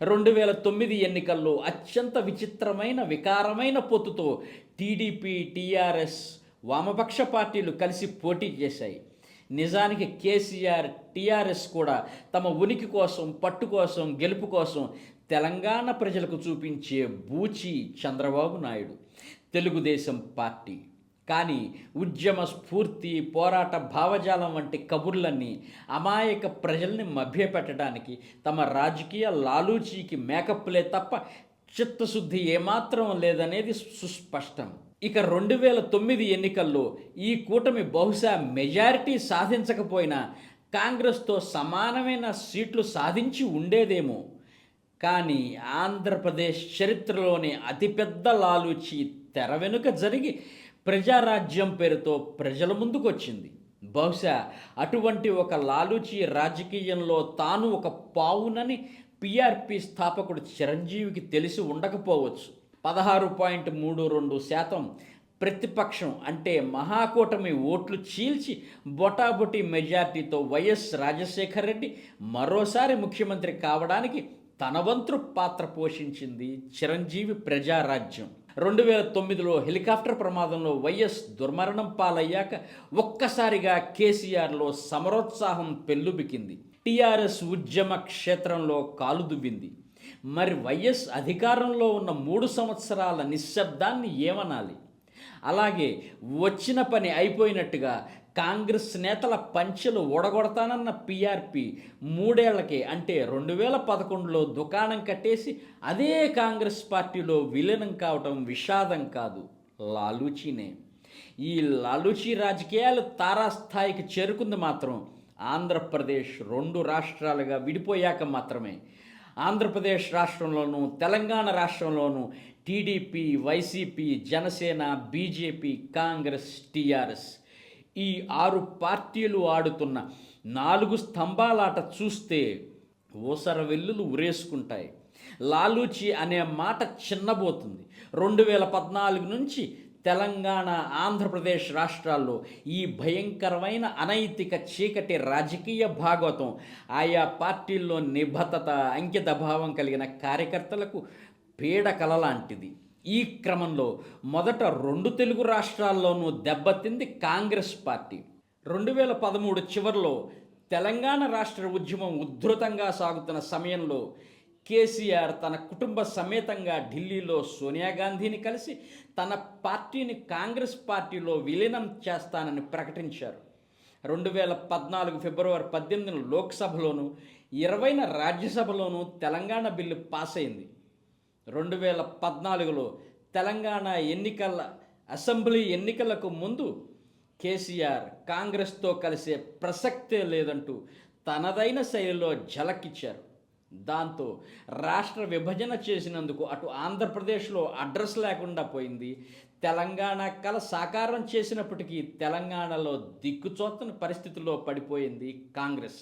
2009 ఎన్నికల్లో అత్యంత విచిత్రమైన వికారమైన పొత్తుతో టీడీపీ, టీఆర్ఎస్, వామపక్ష పార్టీలు కలిసి పోటీ చేశాయి. నిజానికి కేసీఆర్, టీఆర్ఎస్ కూడా తమ ఉనికి కోసం, పట్టు కోసం, గెలుపు కోసం తెలంగాణ ప్రజలకు చూపించే బూచి చంద్రబాబు నాయుడు, తెలుగుదేశం పార్టీ. కానీ ఉద్యమ స్ఫూర్తి, పోరాట భావజాలం వంటి కబుర్లన్నీ అమాయక ప్రజల్ని మభ్యపెట్టడానికి, తమ రాజకీయ లాలూచీకి మేకప్లే తప్ప చిత్తశుద్ధి ఏమాత్రం లేదనేది సుస్పష్టం. ఇక 2009 ఎన్నికల్లో ఈ కూటమి బహుశా మెజారిటీ సాధించకపోయినా కాంగ్రెస్తో సమానమైన సీట్లు సాధించి ఉండేదేమో. కానీ ఆంధ్రప్రదేశ్ చరిత్రలోని అతిపెద్ద లాలూచి తెర వెనుక జరిగి ప్రజారాజ్యం పేరుతో ప్రజల ముందుకొచ్చింది. బహుశా అటువంటి ఒక లాలూచి రాజకీయంలో తాను ఒక పావునని పీఆర్పీ స్థాపకుడు చిరంజీవికి తెలిసి ఉండకపోవచ్చు. 16.32% ప్రతిపక్షం అంటే మహాకూటమి ఓట్లు చీల్చి బొటాబొటి మెజార్టీతో వైఎస్ రాజశేఖర రెడ్డి మరోసారి ముఖ్యమంత్రి కావడానికి తన వంతు పాత్ర పోషించింది చిరంజీవి ప్రజారాజ్యం. 2009లో హెలికాప్టర్ ప్రమాదంలో వైఎస్ దుర్మరణం పాలయ్యాక ఒక్కసారిగా కేసీఆర్లో సమరోత్సాహం పెల్లుబికింది. టీఆర్ఎస్ ఉద్యమ క్షేత్రంలో కాలు దువ్వింది. మరి వైఎస్ అధికారంలో ఉన్న 3 సంవత్సరాల నిశ్శబ్దాన్ని ఏమనాలి? అలాగే వచ్చిన పని అయిపోయినట్టుగా కాంగ్రెస్ నేతల పంచెలు ఊడగొడతానన్న పీఆర్పీ 3 ఏళ్లకే అంటే 2011లో దుకాణం కట్టేసి అదే కాంగ్రెస్ పార్టీలో విలీనం కావటం విషాదం కాదు, లాలూచీనే. ఈ లాలూచీ రాజకీయాలు తారాస్థాయికి చేరుకుంది మాత్రం ఆంధ్రప్రదేశ్ 2 రాష్ట్రాలుగా విడిపోయాక మాత్రమే. ఆంధ్రప్రదేశ్ రాష్ట్రంలోనూ, తెలంగాణ రాష్ట్రంలోనూ TDP, YCP, Janasena, BJP, Congress, TRS ఈ 6 పార్టీలు ఆడుతున్న 4 స్తంభాలాట చూస్తే ఊసర వెల్లులు ఉరేసుకుంటాయి. లాలూచి అనే మాట చిన్నబోతుంది. 2014 నుంచి తెలంగాణ, ఆంధ్రప్రదేశ్ రాష్ట్రాల్లో ఈ భయంకరమైన అనైతిక చీకటి రాజకీయ భాగవతం ఆయా పార్టీల్లో నిబద్ధత, అంకిత భావం కలిగిన కార్యకర్తలకు పీడకల లాంటిది. ఈ క్రమంలో మొదట 2 తెలుగు రాష్ట్రాల్లోనూ దెబ్బతింది కాంగ్రెస్ పార్టీ. 2013 చివరిలో తెలంగాణ రాష్ట్ర ఉద్యమం ఉధృతంగా సాగుతున్న సమయంలో కేసీఆర్ తన కుటుంబ సమేతంగా ఢిల్లీలో సోనియా గాంధీని కలిసి తన పార్టీని కాంగ్రెస్ పార్టీలో విలీనం చేస్తానని ప్రకటించారు. 2014 ఫిబ్రవరి 18 లోక్సభలోను, 20న రాజ్యసభలోనూ తెలంగాణ బిల్లు పాస్ అయింది. 2014లో తెలంగాణ అసెంబ్లీ ఎన్నికలకు ముందు కేసీఆర్ కాంగ్రెస్తో కలిసే ప్రసక్తే లేదంటూ తనదైన శైలిలో ఝలకిచ్చారు. దాంతో రాష్ట్ర విభజన చేసినందుకు అటు ఆంధ్రప్రదేశ్లో అడ్రస్ లేకుండా పోయింది. తెలంగాణ కల సాకారం చేసినప్పటికీ తెలంగాణలో దిక్కుచోత్తని పరిస్థితుల్లో పడిపోయింది కాంగ్రెస్.